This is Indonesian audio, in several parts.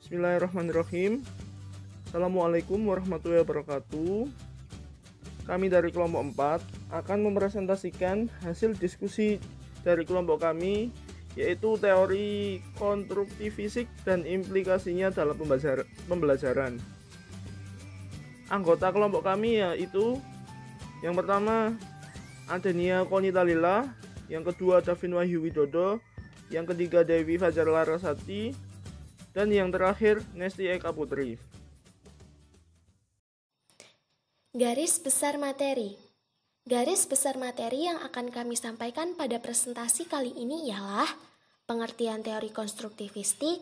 Bismillahirrahmanirrahim. Assalamualaikum warahmatullahi wabarakatuh. Kami dari kelompok 4 akan mempresentasikan hasil diskusi dari kelompok kami, yaitu teori konstruksi fisik dan implikasinya dalam pembelajaran. Anggota kelompok kami yaitu yang pertama Adenia Konita Lila, yang kedua Davin Wahyu Widodo, yang ketiga Dewi Fajar Larasati, dan yang terakhir Nesti Eka Putri. Garis besar materi. Garis besar materi yang akan kami sampaikan pada presentasi kali ini ialah pengertian teori konstruktivistik,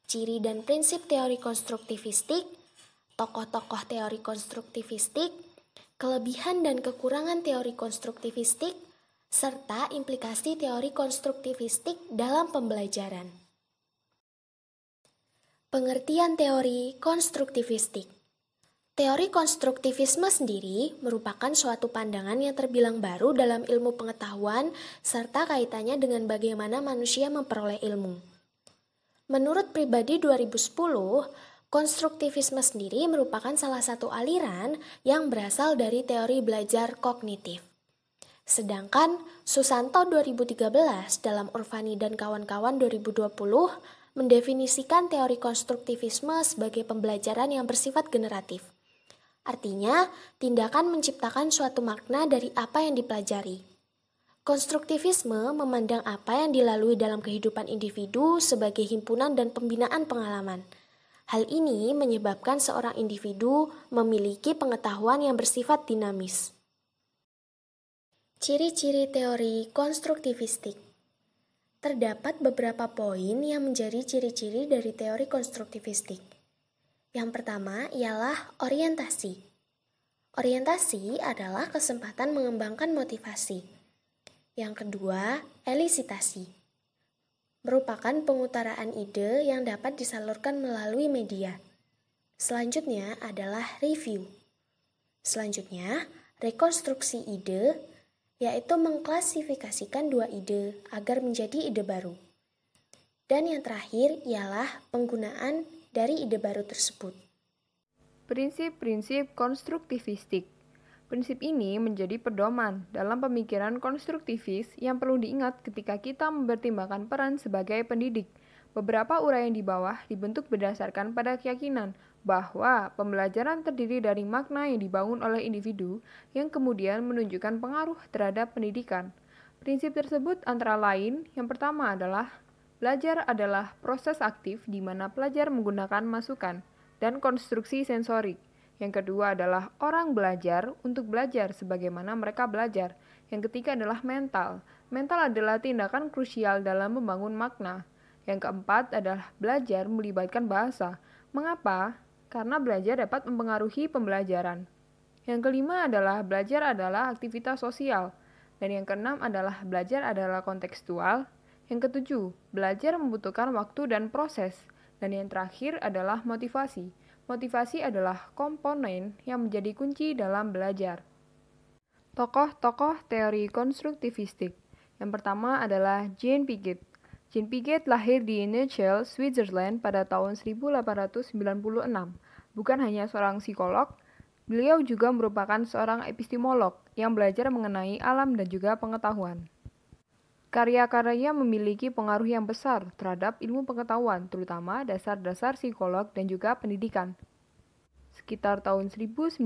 ciri dan prinsip teori konstruktivistik, tokoh-tokoh teori konstruktivistik, kelebihan dan kekurangan teori konstruktivistik, serta implikasi teori konstruktivistik dalam pembelajaran. Pengertian teori konstruktivistik. Teori konstruktivisme sendiri merupakan suatu pandangan yang terbilang baru dalam ilmu pengetahuan serta kaitannya dengan bagaimana manusia memperoleh ilmu. Menurut Pribadi 2010, konstruktivisme sendiri merupakan salah satu aliran yang berasal dari teori belajar kognitif. Sedangkan Susanto 2013 dalam Urvani dan kawan-kawan 2020 mendefinisikan teori konstruktivisme sebagai pembelajaran yang bersifat generatif. Artinya, tindakan menciptakan suatu makna dari apa yang dipelajari. Konstruktivisme memandang apa yang dilalui dalam kehidupan individu sebagai himpunan dan pembinaan pengalaman. Hal ini menyebabkan seorang individu memiliki pengetahuan yang bersifat dinamis. Ciri-ciri teori konstruktivistik. Terdapat beberapa poin yang menjadi ciri-ciri dari teori konstruktivistik. Yang pertama ialah orientasi. Orientasi adalah kesempatan mengembangkan motivasi. Yang kedua, elisitasi. Merupakan pengutaraan ide yang dapat disalurkan melalui media. Selanjutnya adalah review. Selanjutnya, rekonstruksi ide, yaitu mengklasifikasikan dua ide agar menjadi ide baru. Dan yang terakhir ialah penggunaan dari ide baru tersebut. Prinsip-prinsip konstruktivistik. Prinsip ini menjadi pedoman dalam pemikiran konstruktivis yang perlu diingat ketika kita mempertimbangkan peran sebagai pendidik. Beberapa uraian di bawah dibentuk berdasarkan pada keyakinan bahwa pembelajaran terdiri dari makna yang dibangun oleh individu yang kemudian menunjukkan pengaruh terhadap pendidikan. Prinsip tersebut antara lain, yang pertama adalah belajar adalah proses aktif di mana pelajar menggunakan masukan dan konstruksi sensorik. Yang kedua adalah orang belajar untuk belajar sebagaimana mereka belajar. Yang ketiga adalah mental. Mental adalah tindakan krusial dalam membangun makna. Yang keempat adalah belajar melibatkan bahasa. Mengapa? Karena belajar dapat mempengaruhi pembelajaran. Yang kelima adalah belajar adalah aktivitas sosial. Dan yang keenam adalah belajar adalah kontekstual. Yang ketujuh, belajar membutuhkan waktu dan proses. Dan yang terakhir adalah motivasi. Motivasi adalah komponen yang menjadi kunci dalam belajar. Tokoh-tokoh teori konstruktivistik. Yang pertama adalah Jean Piaget. Jean Piaget lahir di Neuchâtel, Switzerland pada tahun 1896. Bukan hanya seorang psikolog, beliau juga merupakan seorang epistemolog yang belajar mengenai alam dan juga pengetahuan. Karya-karyanya memiliki pengaruh yang besar terhadap ilmu pengetahuan, terutama dasar-dasar psikolog dan juga pendidikan. Sekitar tahun 1919,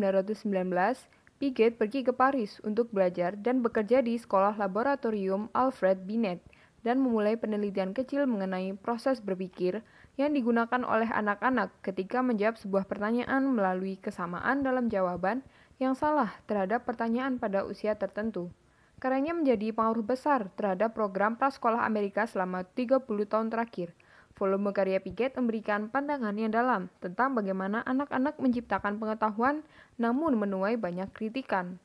Piaget pergi ke Paris untuk belajar dan bekerja di sekolah laboratorium Alfred Binet dan memulai penelitian kecil mengenai proses berpikir yang digunakan oleh anak-anak ketika menjawab sebuah pertanyaan melalui kesamaan dalam jawaban yang salah terhadap pertanyaan pada usia tertentu. Karyanya menjadi pengaruh besar terhadap program prasekolah Amerika selama 30 tahun terakhir. Volume karya Piaget memberikan pandangan yang dalam tentang bagaimana anak-anak menciptakan pengetahuan namun menuai banyak kritikan.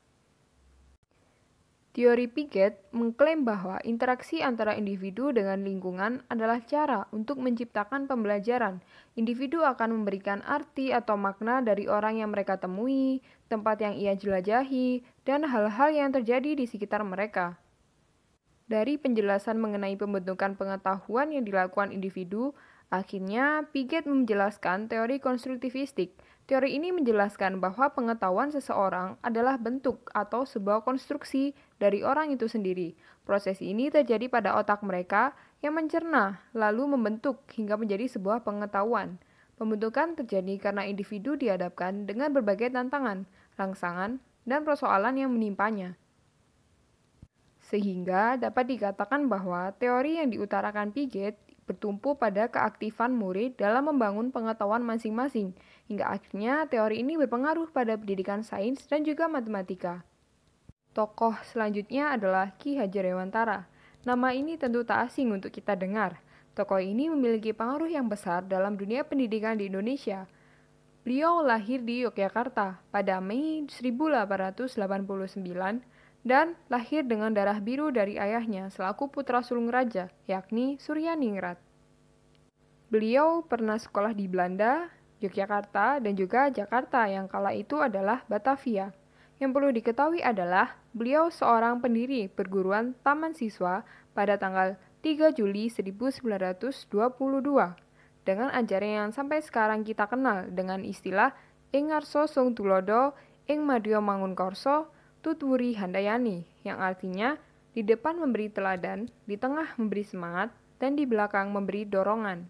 Teori Piaget mengklaim bahwa interaksi antara individu dengan lingkungan adalah cara untuk menciptakan pembelajaran. Individu akan memberikan arti atau makna dari orang yang mereka temui, tempat yang ia jelajahi, dan hal-hal yang terjadi di sekitar mereka. Dari penjelasan mengenai pembentukan pengetahuan yang dilakukan individu, Akhirnya, Piaget menjelaskan teori konstruktivistik. Teori ini menjelaskan bahwa pengetahuan seseorang adalah bentuk atau sebuah konstruksi dari orang itu sendiri. Proses ini terjadi pada otak mereka yang mencerna, lalu membentuk hingga menjadi sebuah pengetahuan. Pembentukan terjadi karena individu dihadapkan dengan berbagai tantangan, rangsangan, dan persoalan yang menimpanya. Sehingga dapat dikatakan bahwa teori yang diutarakan Piaget bertumpu pada keaktifan murid dalam membangun pengetahuan masing-masing, hingga akhirnya teori ini berpengaruh pada pendidikan sains dan juga matematika. Tokoh selanjutnya adalah Ki Hajar Dewantara. Nama ini tentu tak asing untuk kita dengar. Tokoh ini memiliki pengaruh yang besar dalam dunia pendidikan di Indonesia. Beliau lahir di Yogyakarta pada Mei 1889 dan lahir dengan darah biru dari ayahnya selaku putra sulung raja, yakni Suryaningrat. Beliau pernah sekolah di Belanda, Yogyakarta, dan juga Jakarta yang kala itu adalah Batavia. Yang perlu diketahui adalah beliau seorang pendiri perguruan Taman Siswa pada tanggal 3 Juli 1922 dengan ajaran yang sampai sekarang kita kenal dengan istilah Ing Ngarso Sung Tulodo, Ing Madya Mangunkarsa, Tutwuri Handayani, yang artinya di depan memberi teladan, di tengah memberi semangat, dan di belakang memberi dorongan.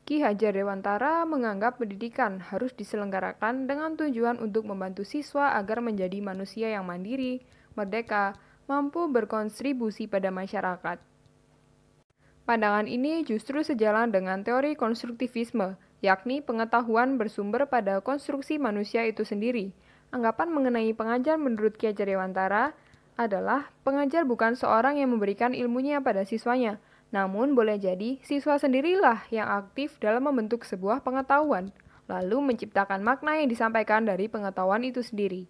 Ki Hajar Dewantara menganggap pendidikan harus diselenggarakan dengan tujuan untuk membantu siswa agar menjadi manusia yang mandiri, merdeka, mampu berkontribusi pada masyarakat. Pandangan ini justru sejalan dengan teori konstruktivisme, yakni pengetahuan bersumber pada konstruksi manusia itu sendiri. Anggapan mengenai pengajar menurut Ki Hajar Dewantara adalah pengajar bukan seorang yang memberikan ilmunya pada siswanya, namun boleh jadi siswa sendirilah yang aktif dalam membentuk sebuah pengetahuan, lalu menciptakan makna yang disampaikan dari pengetahuan itu sendiri.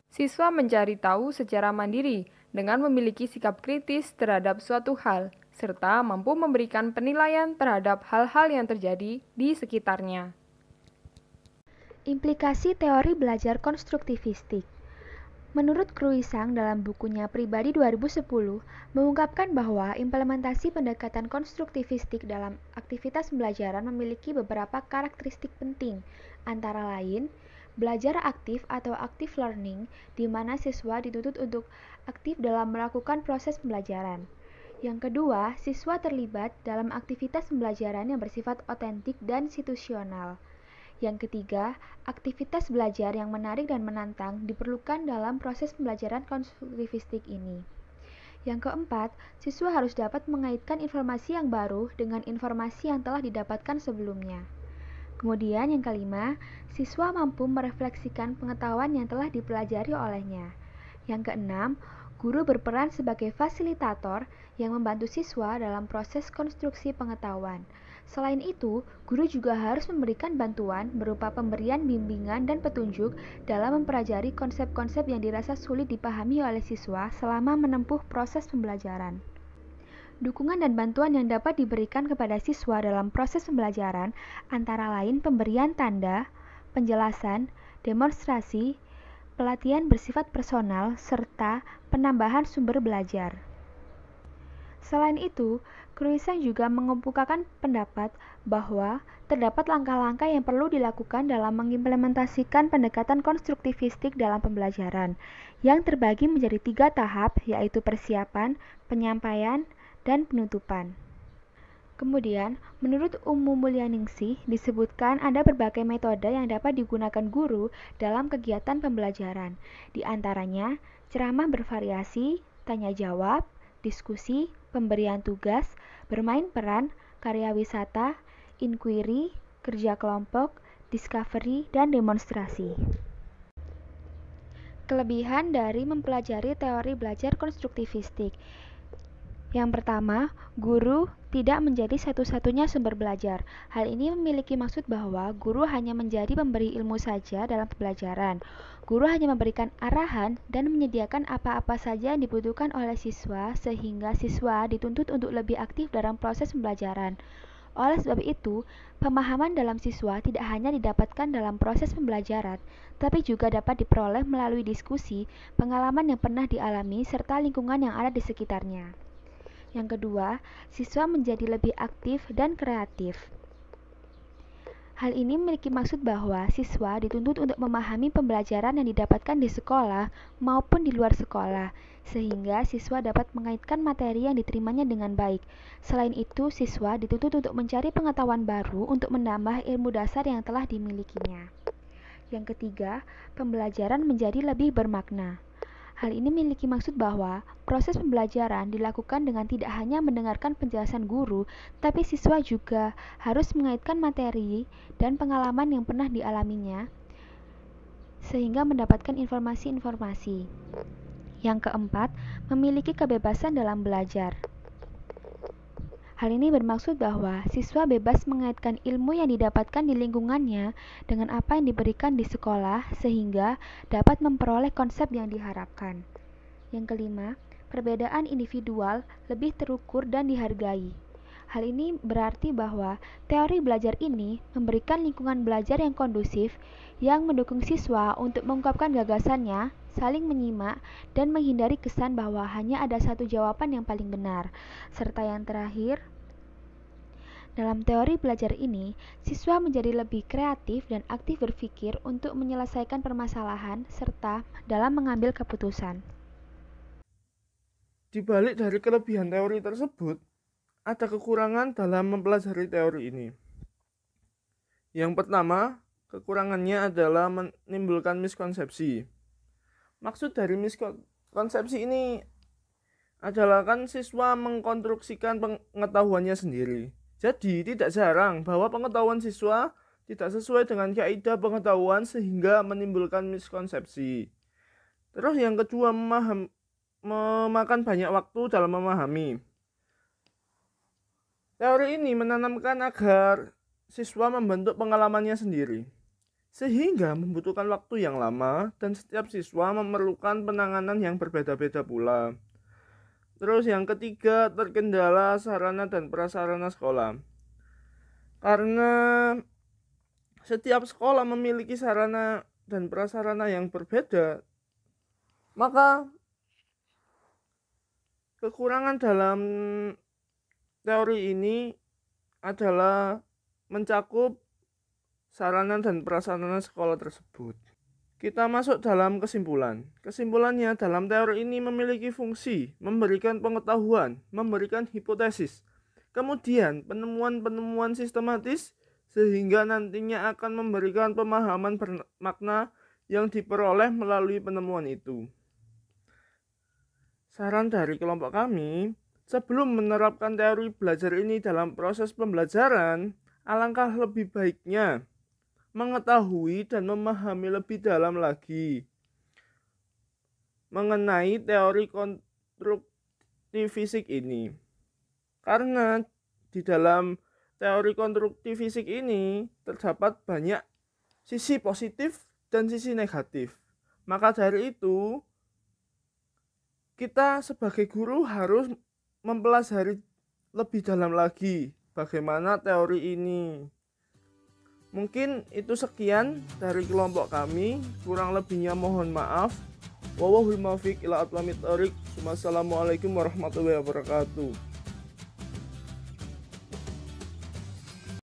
Siswa mencari tahu secara mandiri dengan memiliki sikap kritis terhadap suatu hal, serta mampu memberikan penilaian terhadap hal-hal yang terjadi di sekitarnya. Implikasi teori belajar konstruktivistik. Menurut Kruisang dalam bukunya Pribadi 2010, mengungkapkan bahwa implementasi pendekatan konstruktivistik dalam aktivitas pembelajaran memiliki beberapa karakteristik penting, antara lain, belajar aktif atau active learning, di mana siswa dituntut untuk aktif dalam melakukan proses pembelajaran. Yang kedua, siswa terlibat dalam aktivitas pembelajaran yang bersifat otentik dan situasional. Yang ketiga, aktivitas belajar yang menarik dan menantang diperlukan dalam proses pembelajaran konstruktivistik ini. Yang keempat, siswa harus dapat mengaitkan informasi yang baru dengan informasi yang telah didapatkan sebelumnya. Kemudian yang kelima, siswa mampu merefleksikan pengetahuan yang telah dipelajari olehnya. Yang keenam, guru berperan sebagai fasilitator yang membantu siswa dalam proses konstruksi pengetahuan. Selain itu, guru juga harus memberikan bantuan berupa pemberian bimbingan dan petunjuk dalam mempelajari konsep-konsep yang dirasa sulit dipahami oleh siswa selama menempuh proses pembelajaran. Dukungan dan bantuan yang dapat diberikan kepada siswa dalam proses pembelajaran antara lain pemberian tanda, penjelasan, demonstrasi, pelatihan bersifat personal, serta penambahan sumber belajar. Selain itu, Kruisang juga mengemukakan pendapat bahwa terdapat langkah-langkah yang perlu dilakukan dalam mengimplementasikan pendekatan konstruktivistik dalam pembelajaran, yang terbagi menjadi 3 tahap, yaitu persiapan, penyampaian, dan penutupan. Kemudian, menurut Mulyaningsih, disebutkan ada berbagai metode yang dapat digunakan guru dalam kegiatan pembelajaran. Di antaranya, ceramah bervariasi, tanya jawab, diskusi, pemberian tugas, bermain peran, karya wisata, inquiry, kerja kelompok, discovery, dan demonstrasi. Kelebihan dari mempelajari teori belajar konstruktivistik. Yang pertama, guru tidak menjadi satu-satunya sumber belajar. Hal ini memiliki maksud bahwa guru hanya menjadi pemberi ilmu saja dalam pembelajaran. Guru hanya memberikan arahan dan menyediakan apa-apa saja yang dibutuhkan oleh siswa, sehingga siswa dituntut untuk lebih aktif dalam proses pembelajaran. Oleh sebab itu, pemahaman dalam siswa tidak hanya didapatkan dalam proses pembelajaran, tapi juga dapat diperoleh melalui diskusi, pengalaman yang pernah dialami, serta lingkungan yang ada di sekitarnya. Yang kedua, siswa menjadi lebih aktif dan kreatif. Hal ini memiliki maksud bahwa siswa dituntut untuk memahami pembelajaran yang didapatkan di sekolah maupun di luar sekolah, sehingga siswa dapat mengaitkan materi yang diterimanya dengan baik. Selain itu, siswa dituntut untuk mencari pengetahuan baru untuk menambah ilmu dasar yang telah dimilikinya. Yang ketiga, pembelajaran menjadi lebih bermakna. Hal ini memiliki maksud bahwa proses pembelajaran dilakukan dengan tidak hanya mendengarkan penjelasan guru, tapi siswa juga harus mengaitkan materi dan pengalaman yang pernah dialaminya, sehingga mendapatkan informasi-informasi. Yang keempat, memiliki kebebasan dalam belajar. Hal ini bermaksud bahwa siswa bebas mengaitkan ilmu yang didapatkan di lingkungannya dengan apa yang diberikan di sekolah sehingga dapat memperoleh konsep yang diharapkan. Yang kelima, perbedaan individual lebih terukur dan dihargai. Hal ini berarti bahwa teori belajar ini memberikan lingkungan belajar yang kondusif yang mendukung siswa untuk mengungkapkan gagasannya, saling menyimak, dan menghindari kesan bahwa hanya ada satu jawaban yang paling benar. Serta yang terakhir, dalam teori belajar ini, siswa menjadi lebih kreatif dan aktif berpikir untuk menyelesaikan permasalahan serta dalam mengambil keputusan. Di balik dari kelebihan teori tersebut, ada kekurangan dalam mempelajari teori ini. Yang pertama, kekurangannya adalah menimbulkan miskonsepsi. Maksud dari miskonsepsi ini adalah kan siswa mengkonstruksikan pengetahuannya sendiri. Jadi tidak jarang bahwa pengetahuan siswa tidak sesuai dengan kaidah pengetahuan sehingga menimbulkan miskonsepsi. Terus yang kedua, memakan banyak waktu dalam memahami. Teori ini menanamkan agar siswa membentuk pengalamannya sendiri, sehingga membutuhkan waktu yang lama dan setiap siswa memerlukan penanganan yang berbeda-beda pula. Terus yang ketiga, terkendala sarana dan prasarana sekolah. Karena setiap sekolah memiliki sarana dan prasarana yang berbeda, maka kekurangan dalam teori ini adalah mencakup sarana dan prasarana sekolah tersebut. Kita masuk dalam kesimpulan. Kesimpulannya, dalam teori ini memiliki fungsi memberikan pengetahuan, memberikan hipotesis, kemudian penemuan-penemuan sistematis sehingga nantinya akan memberikan pemahaman bermakna yang diperoleh melalui penemuan itu. Saran dari kelompok kami, sebelum menerapkan teori belajar ini dalam proses pembelajaran, alangkah lebih baiknya mengetahui dan memahami lebih dalam lagi mengenai teori konstruktivistik ini. Karena di dalam teori konstruktivistik ini terdapat banyak sisi positif dan sisi negatif. Maka dari itu, kita sebagai guru harus mempelajari lebih dalam lagi bagaimana teori ini. Mungkin itu sekian dari kelompok kami, kurang lebihnya mohon maaf. Wallahul muwaffiq ila aqwamit thoriq. Wassalamualaikum warahmatullahi wabarakatuh.